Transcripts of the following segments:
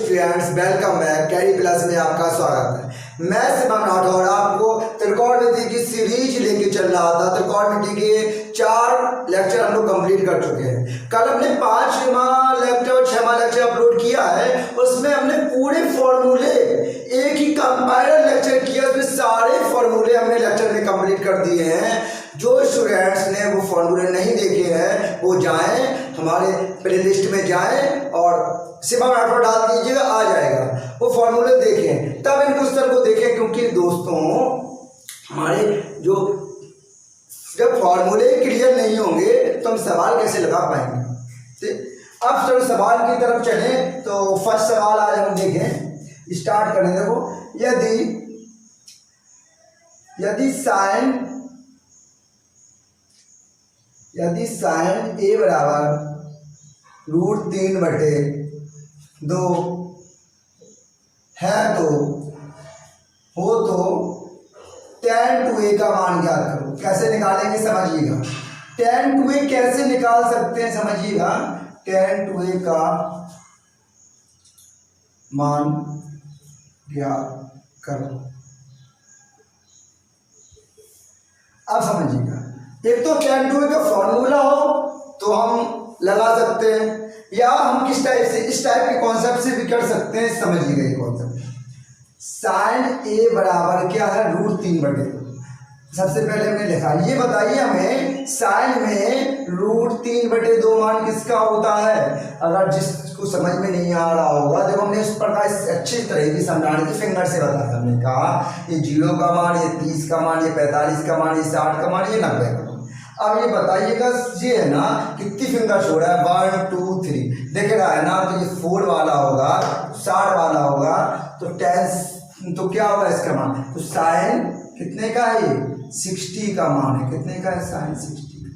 Students, welcome back. Carry plus में आपका स्वागत है। मैं शिवम राठौर आपको त्रिकोणमिति की सीरीज लेके चल रहा था। त्रिकोणमिति के 4 लेक्चर हम लोग कंप्लीट कर चुके हैं। कल हमने 5वां लेक्चर और 6वां लेक्चर अपलोड किया है। उसमें हमने पूरे फॉर्मूले एक ही कंपाइलर लेक्चर किया, उसमें सारे फॉर्मूले हमने लेक्चर में कंप्लीट कर दिए हैं। जो स्टूडेंट्स ने वो फॉर्मूले नहीं देखे हैं वो जाएं, हमारे प्लेलिस्ट में जाएं और शिवम राठौर डाल दीजिएगा, आ जाएगा। वो फॉर्मूले देखें तब इन क्वेश्चन को देखें, क्योंकि दोस्तों हमारे जो जब फॉर्मूले क्लियर नहीं होंगे तो हम सवाल कैसे लगा पाएंगे। अब चलो सवाल की तरफ चलें। तो फर्स्ट सवाल आज हम देखें, स्टार्ट करें। देखो, यदि साइन ए बराबर √3/2 है तो tan 2a का मान ज्ञात करो। कैसे निकालेंगे समझिएगा। tan 2a कैसे निकाल सकते हैं समझिएगा। tan 2a का मान ज्ञात करो। अब समझिएगा, एक तो tan 2a का फॉर्मूला हो तो हम लगा सकते हैं, या हम किस टाइप से, इस टाइप के कॉन्सेप्ट से भी कर सकते हैं। समझिएगा ये कॉन्सेप्ट, साइन ए बराबर क्या है √3/2। सबसे पहले हमने लिखा, ये बताइए हमें साइन में √3/2 मान किसका होता है। अगर जिसको समझ में नहीं आ रहा होगा, देखो हमने इस प्रकार अच्छी तरह की समझाने की फिंगर से बताया। हमने कहा ये 0 का मान, ये 30 का मान, ये 45 का मान, ये 60 का मान, ये 90 का मान। अब ये बताइएगा, ये है ना कितनी फिंगर छोड़ा है, 1 2 3 दिख रहा है ना। तो ये 4 वाला होगा, 60 वाला होगा, तो tan तो क्या होगा इसका मान। तो साइन कितने का है, ये 60 का मान है। कितने का है, साइन 60 का।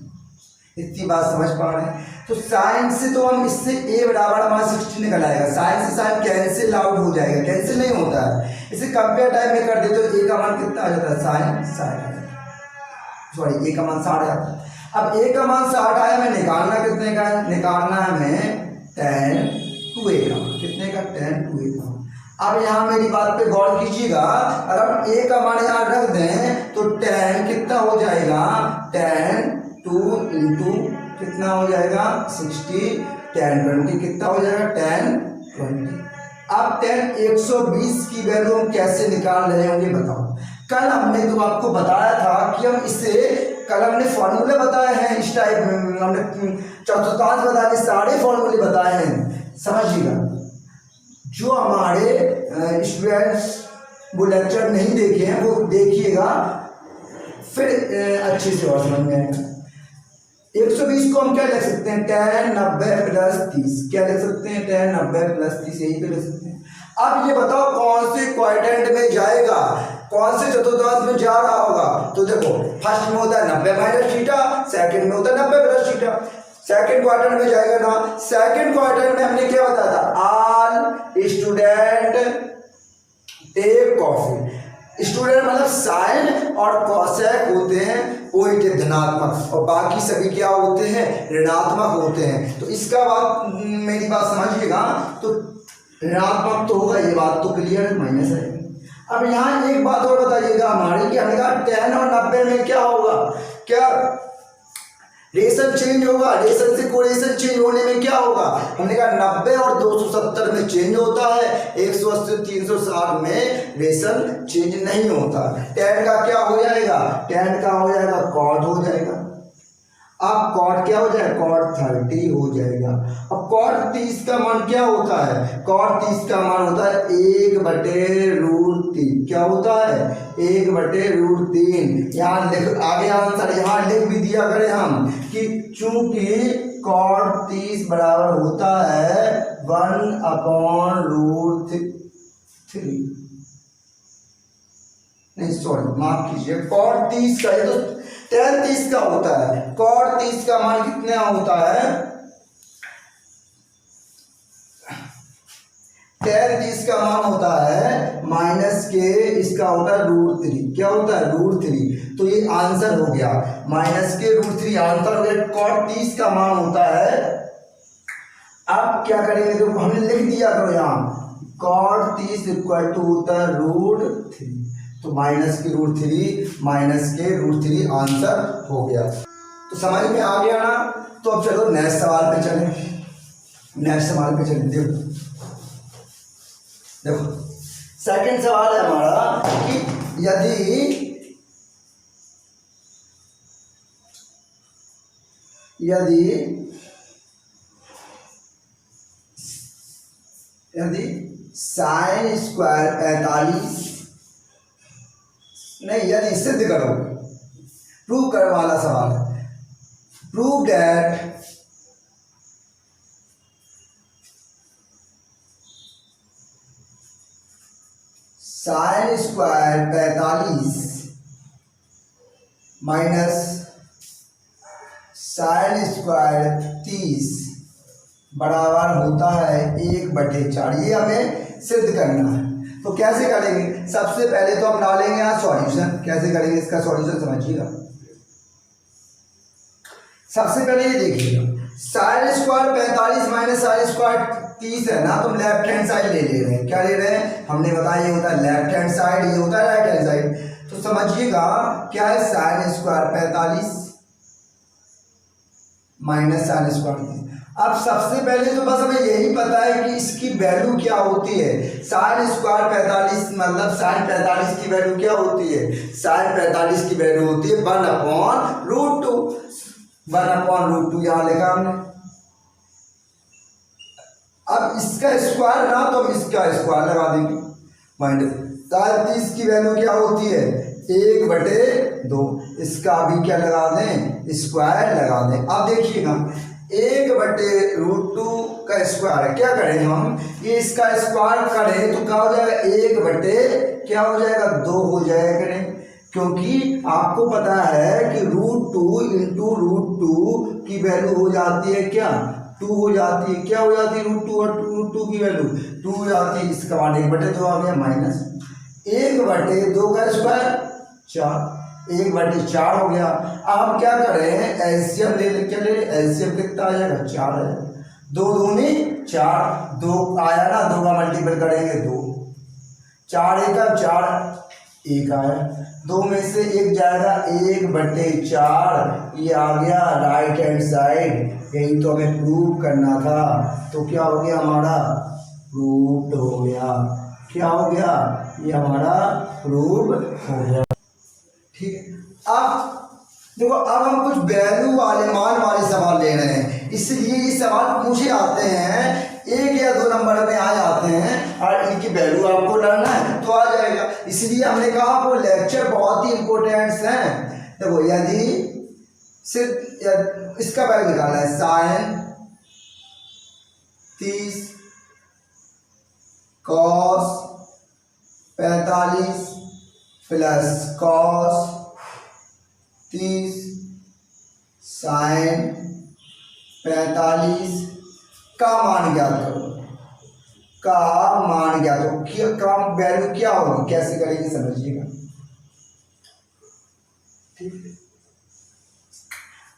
इतनी बात समझ पा रहे हैं। तो साइन से तो हम इससे a बराबर हमारा 60 निकल आएगा। साइन से साइन कैंसिल आउट हो जाएगा, कैंसिल नहीं होता है। इसे कंपेयर टाइप में कर दे तो a का मान कितना आ जाता है, साइन 60। सॉरी, ए का मान 60 आता है। अब ए का मान 60 आया, हमें निकालना कितने का है, निकालना है हमें tan 2a का। कितने का, tan 2a का। अब यहाँ मेरी बात पे गौर कीजिएगा, अगर हम ए का मान यहाँ रख दें तो tan कितना हो जाएगा, tan 2 इंटू कितना हो जाएगा 60, tan 20 कितना हो जाएगा, tan 20। अब tan 120 की वैल्यू हम कैसे निकाल रहे होंगे बताओ। कल हमने तो आपको बताया था कि हम इसे, कल हमने फॉर्मूले बताए हैं इस टाइप में, हमने चतुर्थांश बताए, सारे फॉर्मूले बताए हैं। समझिएगा, जो हमारे स्टूडेंट्स वो लेक्चर नहीं देखे हैं वो देखिएगा, फिर अच्छे से और समझ में आएगा। 120 को हम क्या लिख सकते हैं, tan 90 + 30। क्या लिख सकते हैं, tan 90 + 30, यही पे लिख सकते हैं। अब ये बताओ कौन से क्वाड्रेंट में जाएगा, कौन से चतुर्थांश में जा रहा होगा। तो देखो, फर्स्ट में होता है 90 - थीटा, सेकंड में होता है 90 + थीटा। सेकंड क्वाड्रेंट में जाएगा ना। सेकंड क्वाड्रेंट में हमने क्या बताया था, all student take coffee. Student मतलब साइन और कॉसेक होते हैं पॉजिटिव धनात्मक, और बाकी सभी क्या होते हैं, ऋणात्मक होते हैं। तो इसका बात, मेरी बात समझिएगा, तो ऋणात्मक तो होगा, ये बात तो क्लियर है, माइनस है। अब यहाँ एक बात और बताइएगा हमारी, कि हमने कहा tan और 90 में क्या होगा, क्या रेशन चेंज होगा। रेशन से कोरिलेशन चेंज होने में क्या होगा, हमने कहा 90 और 270 में चेंज होता है, 180 360 में रेशन चेंज नहीं होता। tan का क्या हो जाएगा, tan का हो जाएगा cot हो जाएगा। अब cot क्या हो जाएगा, cot 30 हो जाएगा। अब cot 30 का मान क्या होता है, cot 30 का मान होता है 1/√3। क्या होता है, 1/√3। यहाँ लिख, आगे आंसर यहाँ लिख भी दिया करें हम, कि चूंकि cot 30 बराबर होता है 1/√3। नहीं सॉरी, माफ कीजिए, cot 30 का, ये तो tan 30 का होता है। cot 30 का मान कितना होता है, tan 30 का मान होता है माइनस के, इसका होता है √3। क्या होता है, √3। तो ये आंसर हो गया, माइनस के √3 आंसर हो गया। cot 30 का मान होता है, अब क्या करेंगे, तो हमने लिख दिया करो यहाँ cot 30 इक्वल टू होता है √3, तो माइनस की √3 माइनस के √3 आंसर हो गया। तो समझ में आ गया ना। तो अब चलो नेक्स्ट सवाल पे चलें। नेक्स्ट सवाल पे चलें। देखो सेकंड सवाल है हमारा कि यदि साइन स्क्वायर 45 नहीं, यदि सिद्ध करो, प्रूव करने वाला सवाल है। Prove that sine square 45 minus sine square 30 बराबर होता है 1/4। ये हमें सिद्ध करना है। तो कैसे करेंगे? सबसे पहले तो हम डालेंगे यहाँ सॉल्यूशन। कैसे करेंगे इसका सॉल्यूशन समझिएगा। सबसे पहले ये देखिएगा, sine square 45 minus sine square 30 है ना, तो हम लेफ्ट हैंड साइड ले रहे हैं। क्या ले रहे हैं? हमने बताया ये होता है लेफ्ट हैंड साइड, ये होता है राइट हैंड साइड। तो समझिएगा क्या है, sine square 45 minus sine square 30। अब सबसे पहले तो बस हमें यही पता है कि इसकी वैल्यू क्या होती है। साइन स्क्वायर 45 मतलब साइन 45 की वैल्यू क्या होती है? साइन 45 की वैल्यू होती है 1/√2। 1/√2 यहाँ लिखा हमने। अब इसका स्क्वायर ना, तो हम इसका स्क्वायर लगा देंगे। माइनस साइन 30 की वैल्यू क्या होती है? 1/2। इसका भी क्या लगा दें? स्क्वायर लगा दें। अब देखिएगा 1/√2 का स्क्वायर है। क्या करें हम? ये इसका स्क्वायर करें तो क्या हो जाएगा? 1/, क्या हो जाएगा? 2 हो जाएगा। करें क्योंकि आपको पता है कि √2 इंटू √2 की वैल्यू हो जाती है क्या? 2 हो जाती है। क्या हो जाती है? √2 और √2 की वैल्यू 2 हो जाती है। इसका मान 1/2 आ गया माइनस 1/2 का स्क्वायर 4, 1/4 हो गया। अब हम क्या करें? एलसीएम ले लें। क्या ले लें? एलसीएम कितना आ जाएगा? 4 है। 2 दूनी 4, 2 आया ना, 2 का मल्टीपल करेंगे 2, 4 1 4, 1 आया। 2 में से 1 जाएगा, 1/4 ये आ गया राइट हैंड साइड। यही तो हमें प्रूव करना था। तो क्या हो गया हमारा? प्रूव्ड हो गया। क्या हो गया? ये हमारा प्रूव हो गया। ठीक है। अब देखो, अब हम कुछ वैल्यू वाले मान वाले सवाल ले रहे हैं, इसलिए ये सवाल पूछे आते हैं, 1 या 2 नंबर में आ जाते हैं और इनकी वैल्यू आपको लड़ना है तो आ जाएगा। इसलिए हमने कहा वो लेक्चर बहुत ही इंपॉर्टेंट है। देखो यदि सिर्फ इसका वैल्यू निकालना है, sine 30 cos 45 plus cos 30 sine 45 का मान ज्ञात करो। का मान ज्ञात करो। क्या का वैल्यू क्या होगी? कैसे करेंगे समझिएगा। ठीक है।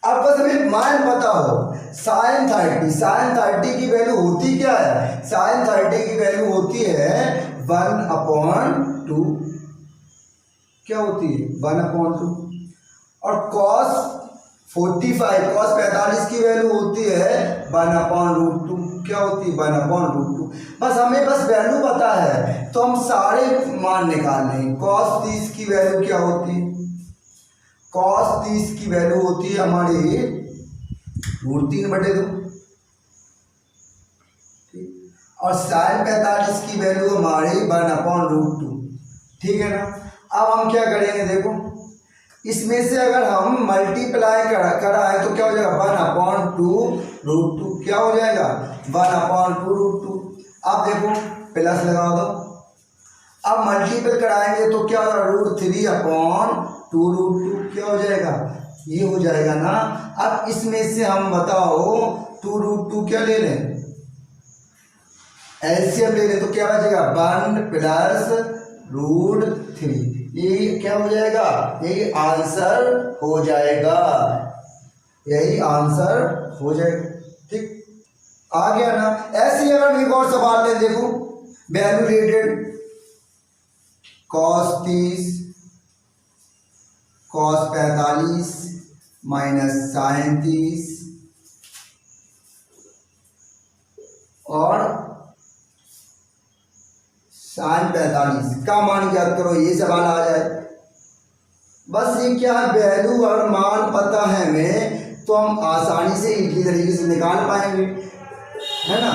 अब बस हमें मान पता हो। साइन 30 की वैल्यू होती क्या है? साइन 30 की वैल्यू होती है 1/2। क्या होती है? 1/2। और cos 45 की वैल्यू होती है 1/√2। क्या होती है? 1/√2। बस हमें बस वैल्यू पता है तो हम सारे मान निकाल लेंगे। cos 30 की वैल्यू क्या होती है? cos 30 की वैल्यू होती है हमारी √3/2। और sin 45 की वैल्यू हमारी 1/√2। ठीक है ना। अब हम क्या करेंगे? देखो इसमें से अगर हम मल्टीप्लाई कराएं तो क्या हो जाएगा? 1/2√2। क्या हो जाएगा? 1/2√2। अब देखो प्लस लगा दो। अब मल्टीपल कराएंगे तो क्या होगा? √3/2√2। क्या हो जाएगा? ये हो जाएगा ना। अब इसमें से हम बताओ 2√2 क्या ले लें? एलसीएम ले लें तो क्या बचेगा? 1 + √3। ये क्या हो जाएगा? यही आंसर हो जाएगा। यही आंसर हो जाएगा। ठीक आ गया ना। ऐसे ही अगर एक और सवाल ले देखो, value rated cos 30 cos 45 minus sin 30 और sin 45 का मान ज्ञात करो, ये सवाल आ जाए। बस ये क्या वैल्यू और मान पता है हमें तो हम आसानी से इसी तरीके से निकाल पाएंगे, है ना।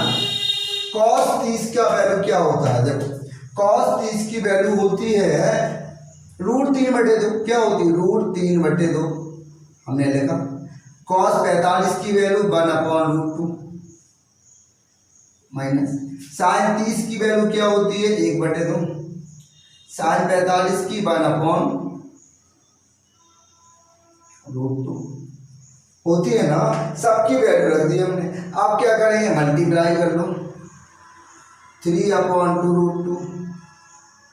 cos 30 का वैल्यू क्या होता है, देखो cos 30 की वैल्यू होती है √3/2। क्या होती है, √3/2 हमने लिखा। cos 45 की वैल्यू 1/√2 माइनस sin 30 की वैल्यू क्या होती है 1/2। sin 45 की 1/√2 होती है ना। सबकी वैल्यू रख दी हमने। अब क्या करेंगे, मल्टीप्लाई कर लो 3/2√2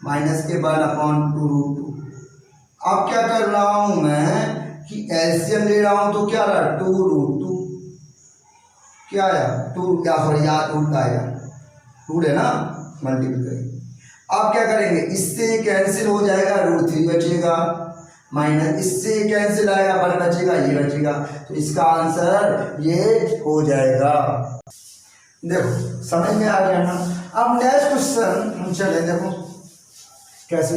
माइनस के 1/2√2। अब क्या कर रहा हूं मैं कि एलसीएम ले रहा हूं, तो क्या रहा 2√2, क्या आया 2, क्या सॉरी यहाँ रूट आएगा, रूट है ना, मल्टीपल करेंगे। अब क्या करेंगे, इससे ये कैंसिल हो जाएगा, √3 बचेगा, माइनस इससे ये कैंसिल आएगा, 1 बचेगा, ये बचेगा। तो इसका आंसर ये हो जाएगा। देखो समझ में आ गया ना। अब नेक्स्ट क्वेश्चन हम चले, देखो कैसे,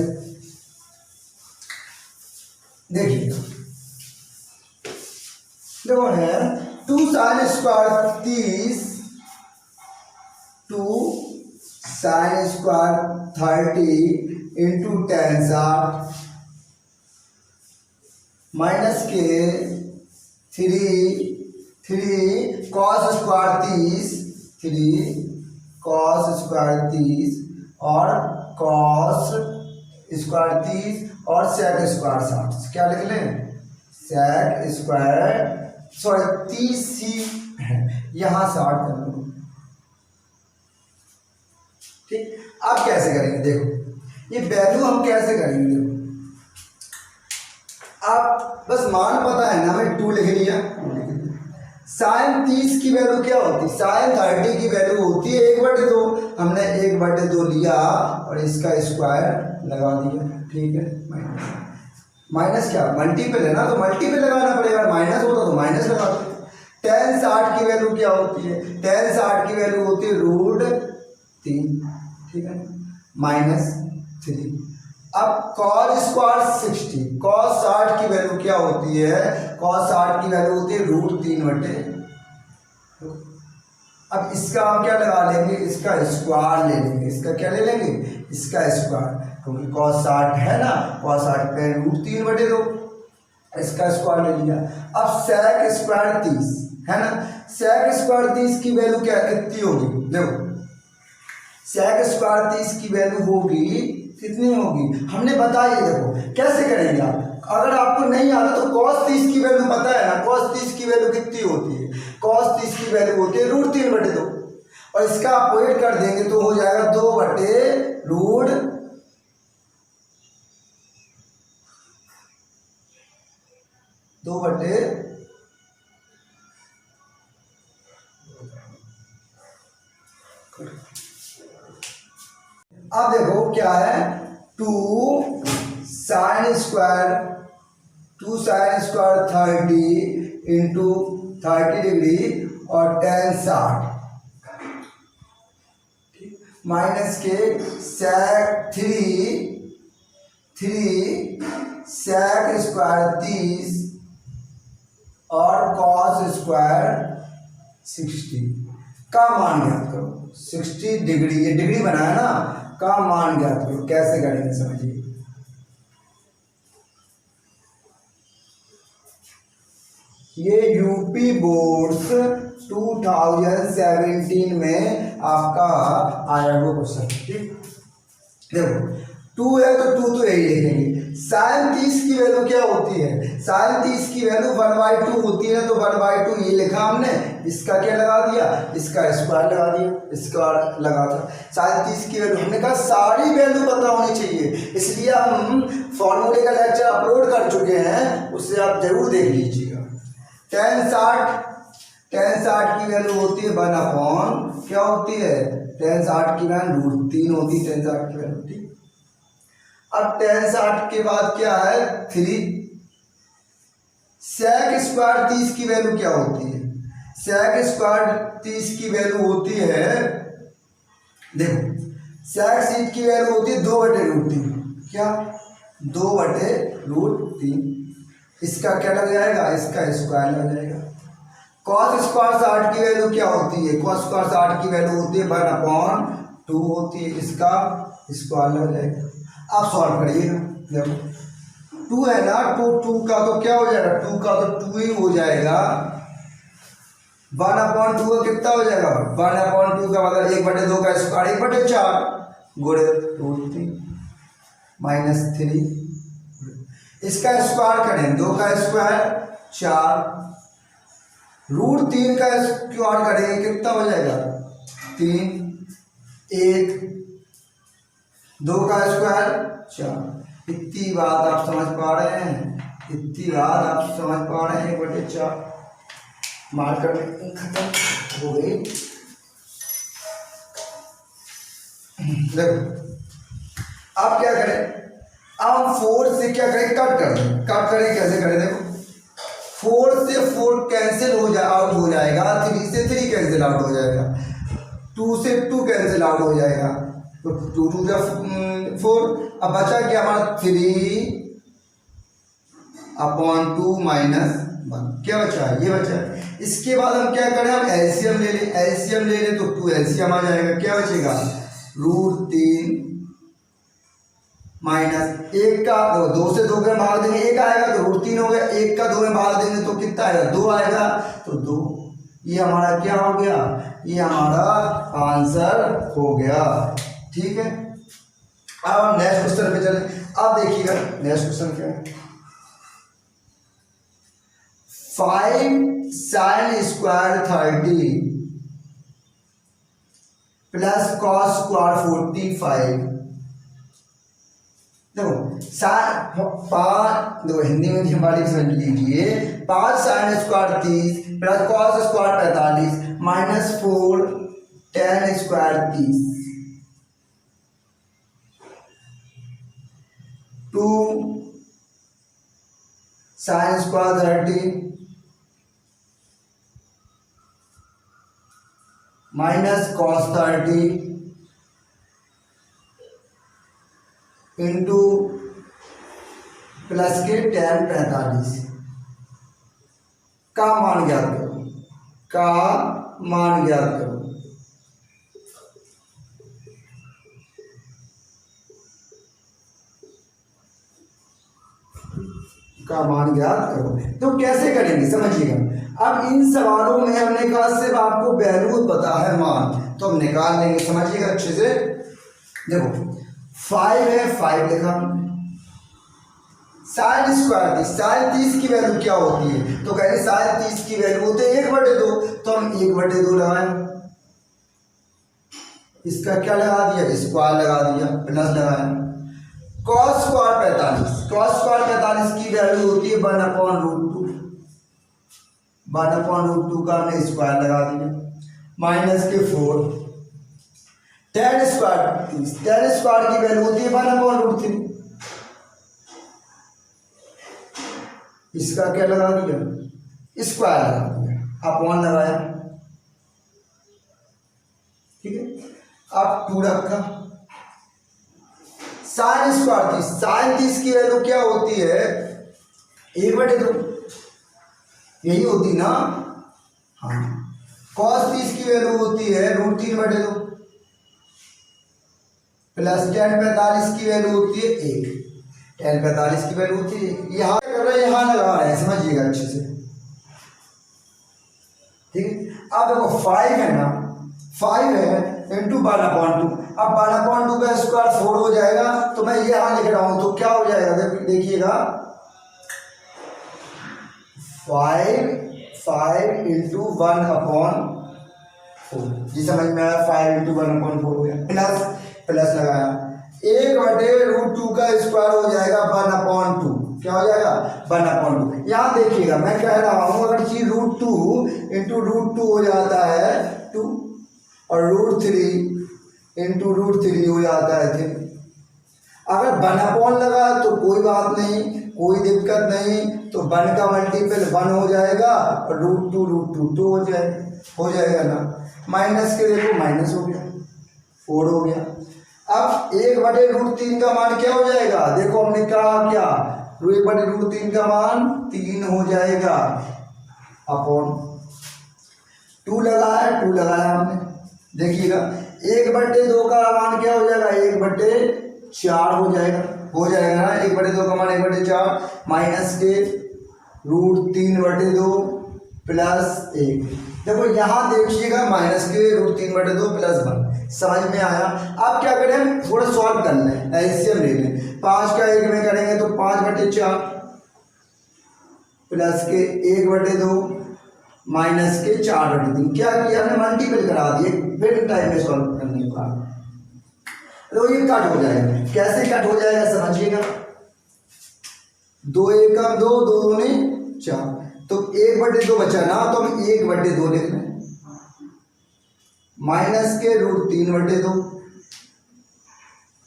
देखिए देखो है 2 sin square 30 2 sin square 30 into 10 60 minus के 3 cos स्क्वायर 30 3 cos स्क्वायर 30 और cos स्क्वायर 30 और sec स्क्वायर 60। क्या लिख लें, sec स्क्वायर सॉरी 30 है, यहाँ 60 कर लो। ठीक, अब कैसे करेंगे, देखो ये वैल्यू हम कैसे करेंगे, देखो आप बस मान पता है ना, हमें 2 लिख लिया। sin 30 की वैल्यू क्या होती है, sin 30 की वैल्यू होती है 1/2। हमने 1/2 लिया और इसका स्क्वायर लगा दिया, ठीक है। माइनस क्या, मल्टीपल है ना, तो मल्टीपल लगाना पड़ेगा, माइनस होता तो माइनस लगा दो। tan 60 की वैल्यू क्या होती है, tan 60 की वैल्यू होती है √3, ठीक है, -3। अब cos स्क्वायर 60, cos 60 की वैल्यू क्या होती है, cos 60 की वैल्यू होती है √3/2। अब इसका हम क्या लगा लेंगे, इसका स्क्वायर ले लेंगे, इसका क्या ले लेंगे, इसका स्क्वायर, क्योंकि cos 60 है ना, cos 60 पे √3/2, इसका स्क्वायर ले लिया। अब sec स्क्वायर 30 है ना, sec स्क्वायर 30 की वैल्यू क्या कितनी होगी, देखो sec स्क्वायर 30 की वैल्यू होगी कितनी होगी, हमने बताई, देखो कैसे करेंगे आप, अगर आपको नहीं आता तो cos 30 की वैल्यू पता है ना, cos 30 की वैल्यू कितनी होती है, cos 30 की वैल्यू होती है √3/2 और इसका अपोजिट कर देंगे तो हो जाएगा 2/√2 अब देखो क्या है 2 sin स्क्वायर 30 इंटू 30 डिग्री और tan 60 माइनस के sec 3 sec स्क्वायर 30 और cos स्क्वायर 60 का मान ज्ञात करो। 60 डिग्री, ये डिग्री बनाया ना, का मान ज्ञात करो। कैसे करेंगे समझिए, ये यूपी बोर्ड्स 2017 में आपका आया वो क्वेश्चन, ठीक। देखो 2 है तो 2 तो यही लिखेंगे। sin 30 की वैल्यू क्या होती है, sin 30 की वैल्यू 1/2 होती है, तो 1/2 ये लिखा हमने, इसका क्या लगा दिया, इसका स्क्वायर लगा दिया, स्क्वायर लगा था। sin 30 की वैल्यू हमने कहा सारी वैल्यू पता होनी चाहिए, इसलिए हम फॉर्मूले का लेक्चर अपलोड कर चुके हैं, उससे आप जरूर देख लीजिएगा। tan 60 tan 60 की वैल्यू होती है 1 अपॉन क्या होती है, tan 60 की वैल्यू √3 होती है tan 60 की वैल्यू, ठीक। अब tan 60 के बाद क्या है 3, sec स्क्वायर 30 की वैल्यू क्या होती है, sec स्क्वायर 30 की वैल्यू होती है, देखो sec सीट की वैल्यू होती है 2/√3, क्या 2/√3, इसका क्या लग जाएगा, इसका स्क्वायर लग जाएगा। cos स्क्वायर 60 की वैल्यू क्या होती है, cos स्क्वायर 60 की वैल्यू होती है 1/2 होती है, इसका स्क्वायर लग जाएगा। आप सॉल्व करिएगा, देखो 2 है ना, 2 का तो क्या हो जाएगा, 2 का तो 2 ही हो जाएगा, 1/2 का कितना हो जाएगा, 1/2 का मतलब 1/2 का स्क्वायर 1/4 गुणे √3 -3, इसका स्क्वायर करें 2 का स्क्वायर 4, √3 का स्क्वायर करेंगे कितना हो जाएगा 3, 1, 2 का स्क्वायर 4। इतनी बात आप समझ पा रहे हैं, इतनी बात आप समझ पा रहे हैं, 1/4 मार्कर में खत्म हो गई। देखो आप क्या करें, अब 4 से क्या करें, कट कर दें, कट करें कैसे करें, देखो 4 से 4 कैंसिल आउट हो जाएगा, 3 से 3 कैंसिल आउट हो जाएगा, 2 से 2 कैंसिल आउट हो जाएगा, तो 2 2 4, अब बचा क्या हमारा 3/2 -1, क्या बचा है, ये बचा है। इसके बाद हम क्या करें, हम एलसीएम ले लें, एलसीएम ले लें तो 2 एलसीएम आ जाएगा, क्या बचेगा √3 -1 का 2 से 2 में भाग देंगे 1 आएगा तो √3 हो गया, 1 का 2 में भाग देंगे तो कितना आएगा 2 आएगा, तो 2, ये हमारा क्या हो गया, ये हमारा आंसर हो गया, ठीक है। अब हम नेक्स्ट क्वेश्चन पे चले, अब देखिएगा नेक्स्ट क्वेश्चन क्या है, 5 sin square 30 plus cos square 45, देखो हिंदी में हमारी समझ लीजिए, 5 sin square 30 plus cos square 45 -4 tan square 30, 2 sin square 30 -cos 30 into plus के tan 45 का मान ज्ञात करो, का मान ज्ञात करो, का मान ज्ञात करो। तो कैसे करेंगे समझिएगा, अब इन सवालों में हमने कहा सिर्फ आपको वैल्यू पता है मान, तो हम निकाल लेंगे, समझिएगा अच्छे से। देखो 5 है, 5 लिखा, sin स्क्वायर 30, sin 30 की वैल्यू क्या होती है, तो कहेंगे sin 30 की वैल्यू होती है 1/2, तो हम 1/2 लगाएं, इसका क्या लगा दिया स्क्वायर लगा दिया, प्लस लगाया, cos स्क्वायर 45, cos स्क्वायर 45 की वैल्यू होती है 1/√2, 1/√2 का हमने स्क्वायर लगा दिया, -4 tan स्क्वायर 30, tan स्क्वायर की वैल्यू होती है 1/√3, इसका क्या लगा दिया स्क्वायर लगा दिया, अपॉन लगाया, ठीक है। अब 2 रखा, sin स्क्वायर 30, sin 30 की वैल्यू क्या होती है 1/2, यही होती ना, हाँ। cos 30 की वैल्यू होती है √3/2, प्लस tan 45 की वैल्यू होती है 1, tan 45 की वैल्यू होती है, यहाँ कर रहे हैं, यहाँ लगा रहे हैं, समझिएगा अच्छे से, ठीक है। अब देखो 5 है ना, 5 है इंटू 1/2, अब 1/2 का स्क्वायर 4 हो जाएगा, तो मैं ये यहाँ लिख रहा हूं, तो क्या हो जाएगा देखिएगा 5 इंटू 1/4, जी समझ में आया, 5 इंटू 1/4 हो गया, प्लस लगाया, 1/√2 का स्क्वायर हो जाएगा 1/2, क्या हो जाएगा 1/2। यहाँ देखिएगा मैं कह रहा हूँ अगर चीज √2 इंटू √2 हो जाता है 2 और √3 इंटू √3 हो जाता है 3। अगर 1/, लगा तो कोई बात नहीं, कोई दिक्कत नहीं, तो 1 का मल्टीपल 1 हो जाएगा और √2 2 हो जाएगा ना। माइनस के देखो माइनस हो गया 4 हो गया। अब 1/√3 का मान क्या हो जाएगा, देखो हमने कहा क्या 1/√3 का मान 3 हो जाएगा अपॉन 2 लगाया 2 लगाया हमने। देखिएगा 1/2 का मान क्या हो जाएगा 1/4 हो जाएगा ना। 1/2 का मान 1/4 माइनस के √3/2 प्लस 1। देखो यहाँ देखिएगा माइनस के √3/2 प्लस 1 समझ में आया। अब क्या करें थोड़ा सॉल्व कर लें, एलसीएम ले लें। 5 का 1 में करेंगे तो 5/4 प्लस के 1/2 माइनस के 4/3। क्या किया हमने मल्टीपल करा दिए बिन टाइम में सॉल्व करने के बाद। तो ये कट हो जाएगा, कैसे कट हो जाएगा समझिएगा। 2 1 2 2 दूनी 4, तो 1/2 बचा ना तो हम 1/2 लिख लें माइनस के √3/2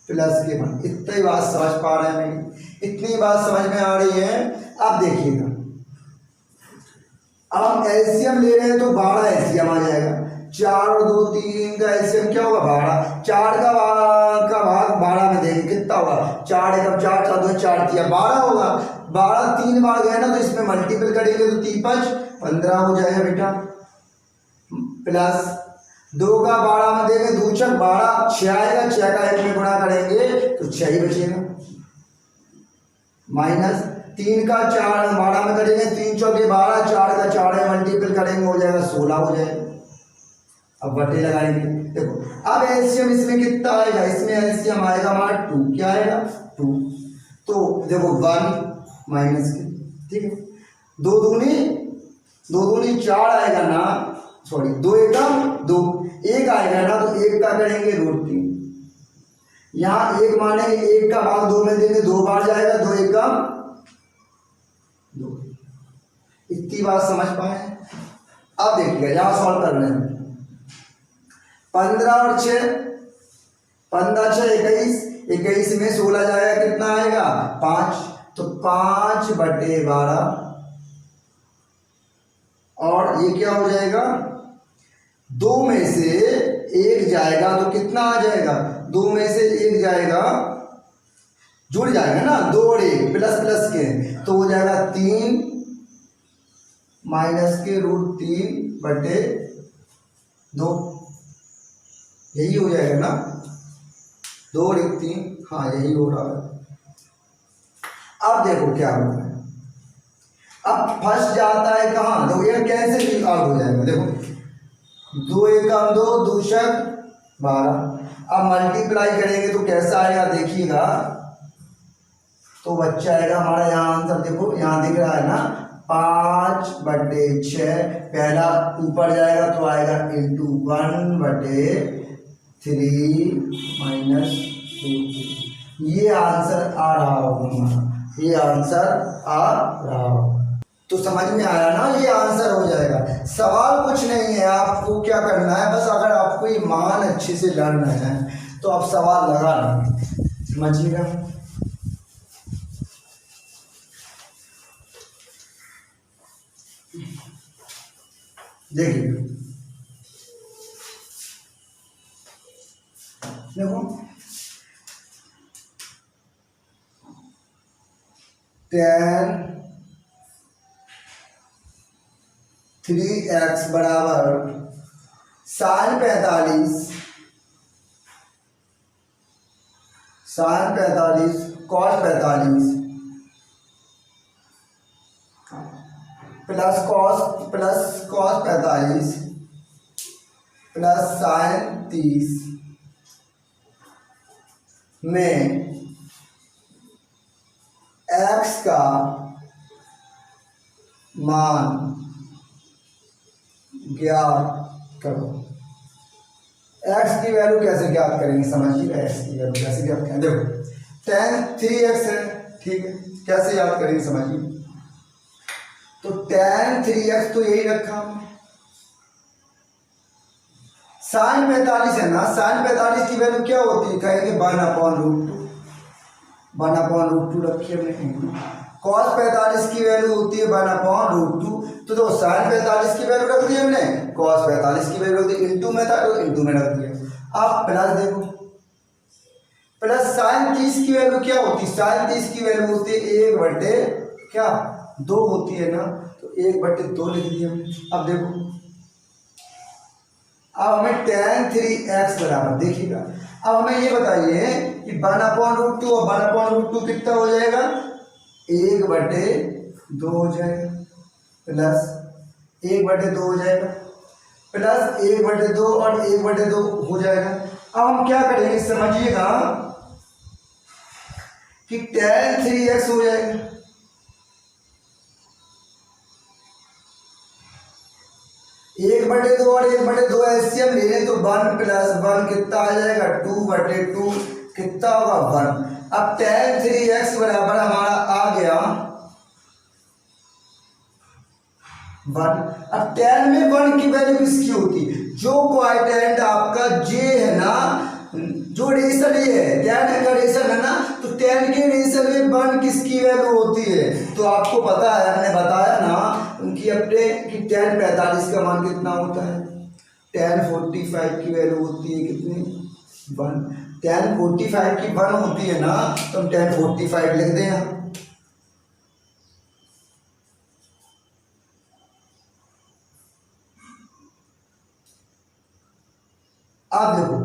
प्लस के 1। इतनी बात समझ पा रहे हैं मेरी, इतनी बात समझ में आ रही है। अब देखिएगा अब हम एलसीएम ले रहे हैं तो 12 एलसीएम आ जाएगा। 4 और 2 3 का एलसीएम क्या होगा 12। 4 का भाग 12 में देंगे कितना होगा 4 1 4 4 2 4 3 12 होगा। 12 3 बार गए ना तो इसमें मल्टीपल करेंगे तो 3 5 15 हो जाएगा बेटा। प्लस 2 का 12 में देंगे 2 6 12 6 आएगा। 6 का 1 में गुणा करेंगे तो 6 ही बचेगा। माइनस 3 का 4 12 में करेंगे 3 चौके 12 4 का 4 है मल्टीपल करेंगे हो जाएगा 16 हो जाएगा। अब बटे लगाएंगे देखो अब एलसीएम इसमें कितना आएगा, इसमें एलसीएम आएगा हमारा 2। क्या आएगा 2, तो देखो 1 माइनस के ठीक है 2 दूनी 4 आएगा ना, सॉरी 2 1 2 1 आएगा ना तो 1 का करेंगे √3। यहाँ 1 मानेंगे 1 का भाग 2 में देंगे 2 बार जाएगा 2 1 2। इतनी बात समझ पाए। अब देखिएगा यहाँ सॉल्व कर रहे हैं 15 और 6 15 6 21 21 में 16 जाएगा कितना आएगा 5, तो 5/12 और ये क्या हो जाएगा 2 में से 1 जाएगा तो कितना आ जाएगा 2 में से 1 जाएगा जुड़ जाएगा ना 2 और 1 प्लस प्लस के तो हो जाएगा 3 माइनस के √3/2 यही हो जाएगा ना 2 और 1 3। हाँ यही हो रहा है। अब देखो क्या हो रहा है, अब फंस जाता है कहाँ तो ये कैंसिल आउट हो जाएगा। देखो 2 1 2 2 6 12। अब मल्टीप्लाई करेंगे तो कैसा आएगा देखिएगा, तो बच्चा आएगा हमारा यहाँ आंसर देखो यहाँ दिख रहा है ना 5/6 पहला ऊपर जाएगा तो आएगा इंटू 1/3 माइनस 2। ये आंसर आ रहा होगा हमारा, ये आंसर आ रहा होगा। तो समझ में आया ना, ये आंसर हो जाएगा। सवाल कुछ नहीं है, आपको क्या करना है बस अगर आपको ये मान अच्छे से लर्न है तो आप सवाल लगा लेंगे, समझिएगा। देखिए देखो 10 3x बराबर sin 45 cos 45 plus cos 45 plus sin 30 में x का मान ज्ञात करो। x की वैल्यू कैसे ज्ञात करेंगे समझिए, x की वैल्यू कैसे ज्ञात करेंगे। देखो 10 3x है ठीक है, कैसे याद करेंगे समझिए। तो tan 3x तो यही रखा, साइन 45 है ना, साइन 45 की वैल्यू क्या होती है, कहेंगे 1/√2, 1/√2 रखी हमने इंटू, कॉस 45 की वैल्यू होती है 1/√2, तो साइन 45 की वैल्यू रख दी हमने, कॉस 45 की वैल्यू होती है, इंटू में था तो इंटू में रख दिया। आप प्लस देखो, प्लस साइन 30 की वैल्यू क्या होती है, साइन 30 की वैल्यू होती है 1/2 होती है ना, तो 1/2 लिख दिया हमने। अब देखो, अब हमें tan 3x बराबर, देखिएगा अब हमें ये बताइए कि 1/√2 और 1/√2 कितना हो जाएगा, 1/2 हो जाएगा, प्लस 1/2 हो जाएगा, प्लस 1/2 और 1/2 हो जाएगा। अब हम क्या करेंगे समझिएगा कि tan 3x हो जाएगा, एक बटे दो और 1/2 एलसीएम ले लें तो 1 + 1 कितना आ जाएगा, 2/2 कितना होगा 1। अब tan 3x बराबर हमारा आ गया 1। अब tan में 1 की वैल्यू किसकी होती है, जो क्वाड्रेंट आपका j है ना, जो रेशल ये है tan का रेशल है ना, तो tan के रेशल में 1 किसकी वैल्यू होती है, तो आपको पता है, हमने बताया ना उनकी अपने कि tan 45 का मान कितना होता है, tan 45 की वैल्यू होती है कितनी, 1। tan 45 की 1 होती है ना, तो हम tan 45 लिख दें यहाँ। आप देखो,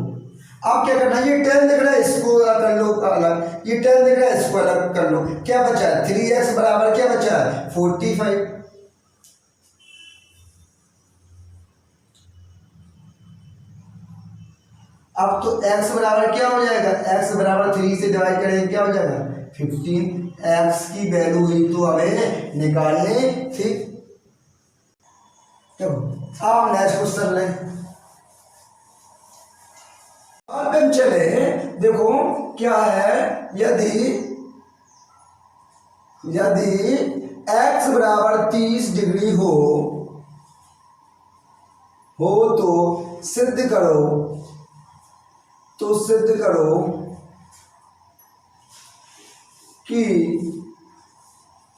आप क्या करना है, ये 10 दिख रहा है इसको अलग कर लो अलग, ये 10 दिख रहा है इसको अलग कर लो, क्या बचा है 3x बराबर क्या बचा है 45। अब तो x बराबर क्या हो जाएगा, x बराबर 3 से डिवाइड करेंगे क्या हो जाएगा 15। x की वैल्यू ही तो हमें निकालने थी। अब नेक्स्ट क्वेश्चन लें, अब चले देखो क्या है, यदि x बराबर 30 डिग्री हो तो सिद्ध करो कि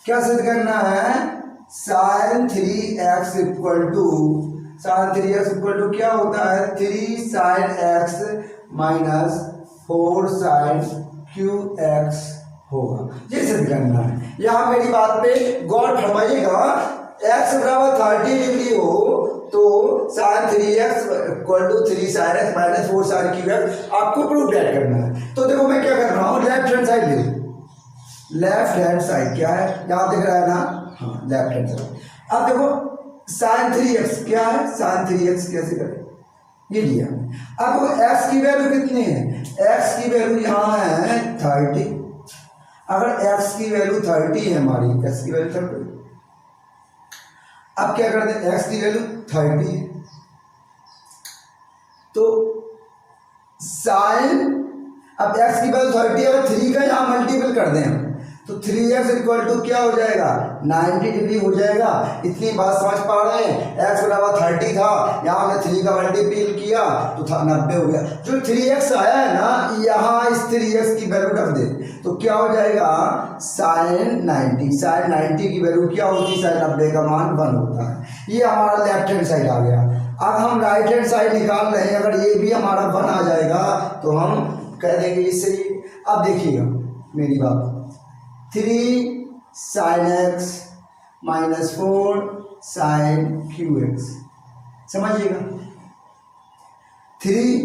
क्या सिद्ध करना है, sin 3x इक्वल टू क्या होता है 3 sin x minus 4 sin qx होगा, ये सिद्ध करना है। यहाँ मेरी बात पे गौर फरमाइएगा, x बराबर 30 डिग्री हो तो sin 3x equal to 3 sin x minus 4 sin qx आपको प्रूव करना है। तो देखो मैं क्या कर रहा हूँ, लेफ्ट हैंड साइड ले, लेफ्ट हैंड साइड क्या है यहाँ दिख रहा है ना, हाँ लेफ्ट हैंड साइड। अब देखो sin 3x क्या है, sin 3x कैसे करें, ये लिया। अब x की वैल्यू कितनी है, x की वैल्यू यहाँ है 30, अगर x की वैल्यू 30 है हमारी, x की वैल्यू 30, अब क्या करते हैं x की वैल्यू 30 है तो साइन, अब x की वैल्यू 30 है, 3 का यहाँ मल्टीपल कर दें हम तो 3x इक्वल टू क्या हो जाएगा 90 डिग्री हो जाएगा। इतनी बात समझ पा रहे हैं, x बराबर 30 था, यहाँ हमने 3 का मल्टीपल किया तो था 90 हो गया। जो 3x आया है ना, यहाँ इस 3x की वैल्यू रख दे तो क्या हो जाएगा sin 90, sin 90 की वैल्यू क्या होती है, sin 90 का मान 1 होता है। ये हमारा लेफ्ट हैंड साइड आ गया। अब हम राइट हैंड साइड निकाल रहे हैं, अगर ये भी हमारा 1 आ जाएगा तो हम कह देंगे इससे। अब देखिएगा मेरी बात, 3 sin x minus 4 sin qx, समझिएगा 3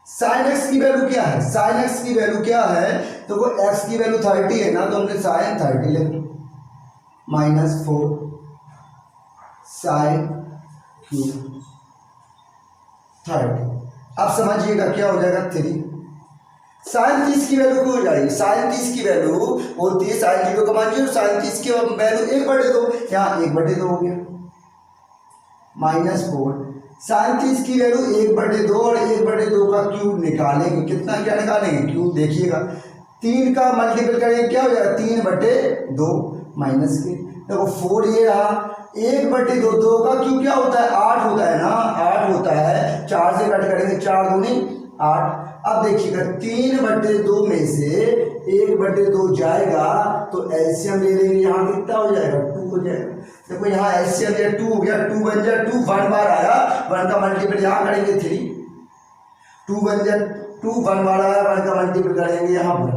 sin x की वैल्यू क्या है, sin x की वैल्यू क्या है, तो वो x की वैल्यू 30 है ना, तो हमने sin 30 लिखा माइनस 4 sin q 30। अब समझिएगा क्या हो जाएगा 3 sin 30 की वैल्यू क्यों हो जाएगी, sin 30 की वैल्यू होती है sin 0 का मान 0, sin 30 की वैल्यू 1/2, यहाँ 1/2 हो गया माइनस 4 sin 30 की वैल्यू 1/2 और 1/2 का क्यूब निकालेंगे, कितना क्या निकालेंगे क्यूब, देखिएगा 3 का मल्टीपल करेंगे क्या हो जाएगा 3/2 माइनस के, देखो 4 ये रहा 1/2, 2 का क्यों क्या होता है 8 होता है ना, 8 होता है, 4 से कट करेंगे 4 दूनी 8। अब देखिएगा 3/2 में से 1/2 जाएगा तो एलसीएम ले लेंगे, यहाँ कितना हो जाएगा 2 हो जाएगा। देखो यहाँ एलसीएम लिया 2 हो गया, 2 बन जाए 2, 1 बार आया, 1 का मल्टीपल यहाँ करेंगे 3, 2 बन जाए 2, 1 बार आया, 1 का मल्टीपल करेंगे यहाँ 1,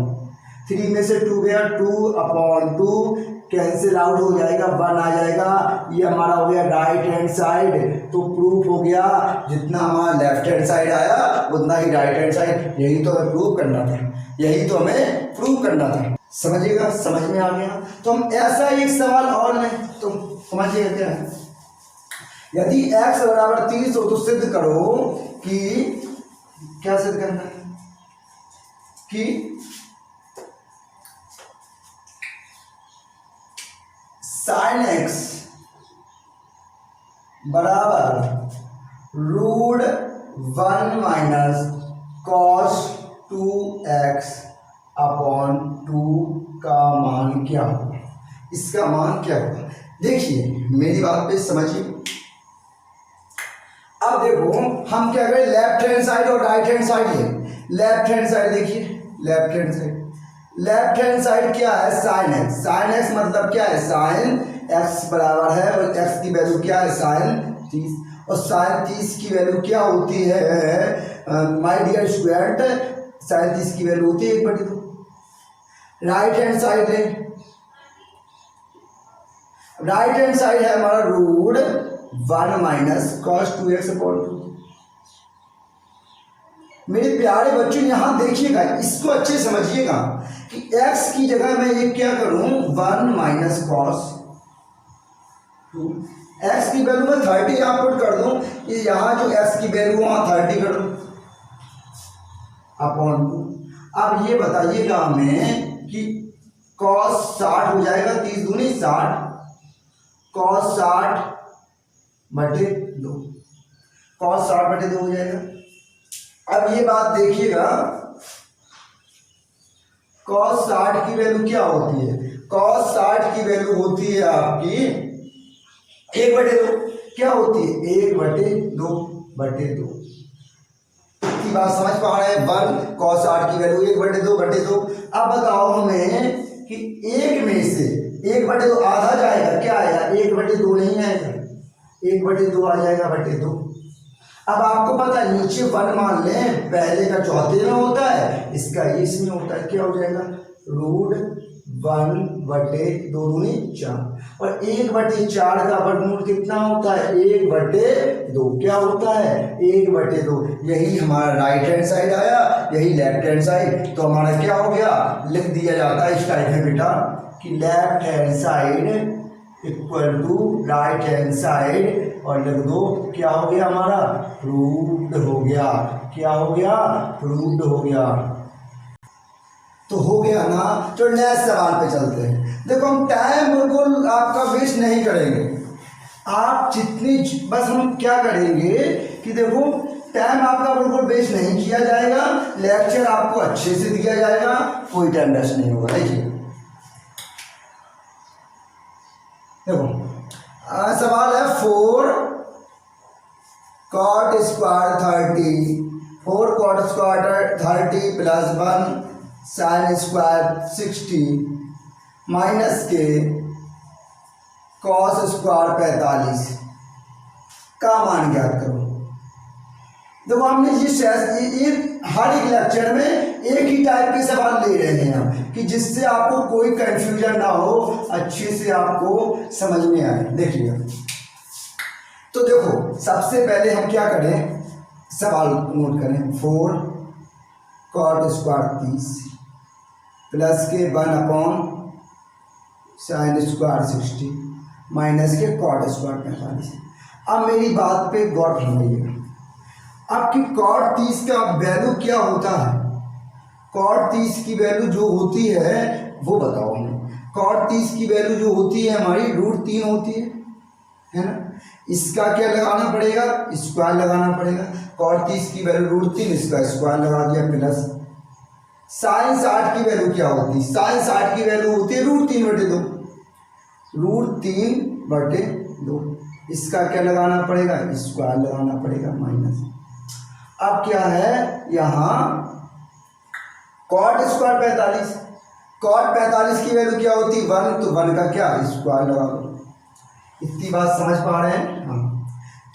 3 में से 2 गया 2/2 कैंसिल आउट हो जाएगा, 1 आ जाएगा। ये हमारा हो गया राइट हैंड साइड। तो प्रूफ हो गया जितना हमारा लेफ्ट हैंड साइड आया उतना ही राइट हैंड साइड। यही तो हमें प्रूव करना था, यही तो हमें प्रूव करना था। समझिएगा, समझ में आ गया। तो हम ऐसा एक सवाल और लें तो समझिएगा क्या है, यदि x बराबर 30 हो तो सिद्ध करो कि क्या सिद्ध करना है कि sin x बराबर √1 माइनस cos 2x अपॉन 2 का मान क्या होगा, इसका मान क्या होगा। देखिए मेरी बात पे समझिए। अब देखो हम क्या करें, लेफ्ट हैंड साइड और राइट हैंड साइड है। लेफ्ट हैंड साइड देखिए, left hand side, left hand side क्या है sin x, sin x मतलब क्या है sin x बराबर है, और x की वैल्यू क्या है sin 30, और sin 30 की वैल्यू क्या होती है माय डियर स्टूडेंट, sin 30 की वैल्यू होती है 1/2। राइट हैंड साइड है, राइट हैंड साइड है हमारा √1 माइनस cos 2x अपॉन 2। मेरे प्यारे बच्चों यहाँ देखिएगा, इसको अच्छे समझिएगा कि x की जगह मैं ये क्या करूं 1 माइनस cos 2, x की वैल्यू में 30 यहाँ पुट कर दूं, ये यहाँ जो x की वैल्यू वहाँ 30 कर दूं अपॉन 2। अब ये बताइएगा हमें कि cos 60 हो जाएगा, 30 दूनी 60, cos 60/2, cos 60/2 हो जाएगा। अब ये बात देखिएगा, cos 60 की वैल्यू क्या होती है, cos 60 की वैल्यू होती है आपकी 1/2, क्या होती है 1/2/2। इतनी बात समझ पा रहे हैं, 1 cos 60 की वैल्यू 1/2/2। अब बताओ हमें कि एक में से 1/2 आधा जाएगा, क्या आएगा 1/2 नहीं आएगा, 1/2 आ जाएगा 2। अब आपको पता है नीचे 1 मान लें, पहले का चौथे में होता है, इसका इसमें होता है, क्या हो जाएगा √1/2 दूनी 4, और 1/4 का वर्गमूल कितना होता है 1/2, क्या होता है 1/2। यही हमारा राइट हैंड साइड आया, यही लेफ्ट हैंड साइड। तो हमारा क्या हो गया, लिख दिया जाता है इस टाइप में बेटा कि left hand side equal to right hand side, और लिख दो क्या हो गया हमारा प्रूव्ड हो गया, क्या हो गया प्रूव्ड हो गया। तो हो गया ना। तो नेक्स्ट सवाल पे चलते हैं। देखो हम टाइम बिल्कुल आपका वेस्ट नहीं करेंगे, आप जितनी बस हम क्या करेंगे कि देखो टाइम आपका बिल्कुल वेस्ट नहीं किया जाएगा, लेक्चर आपको अच्छे से दिया जाएगा, कोई टाइम वेस्ट नहीं होगा। देखिए देखो सवाल है 4 cot square 30, 4 cot square 30 plus 1 sin square 60 minus के cos स्क्वायर 45 का मान ज्ञात करो। देखो हमने ये हर एक लेक्चर में एक ही टाइप के सवाल ले रहे हैं हम, कि जिससे आपको कोई कंफ्यूजन ना हो, अच्छे से आपको समझ में आए। देखिए तो देखो सबसे पहले हम क्या करें, सवाल नोट करें, 4 cot स्क्वायर 30 प्लस के 1 sin स्क्वायर 60 माइनस के cot स्क्वायर 45। अब मेरी बात पे गौर फरमाइएगा, आपकी cot 30 का वैल्यू क्या होता है, cot 30 की वैल्यू जो होती है वो बताओ हमें। cot 30 की वैल्यू जो होती है हमारी √3 होती है ना। इसका क्या लगाना पड़ेगा, स्क्वायर लगाना पड़ेगा। cot 30 की वैल्यू √3, इसका स्क्वायर लगा दिया प्लस साइन 60 की वैल्यू क्या होती है? साइन 60 की वैल्यू होती है √3/2। √3/2। इसका क्या लगाना पड़ेगा? स्क्वायर लगाना पड़ेगा माइनस। अब क्या है यहाँ कॉट स्क्वायर 45। कॉट 45 की वैल्यू क्या होती है? 1, तो 1 का क्या स्क्वायर लगा दो। इतनी बात समझ पा रहे हैं? हाँ।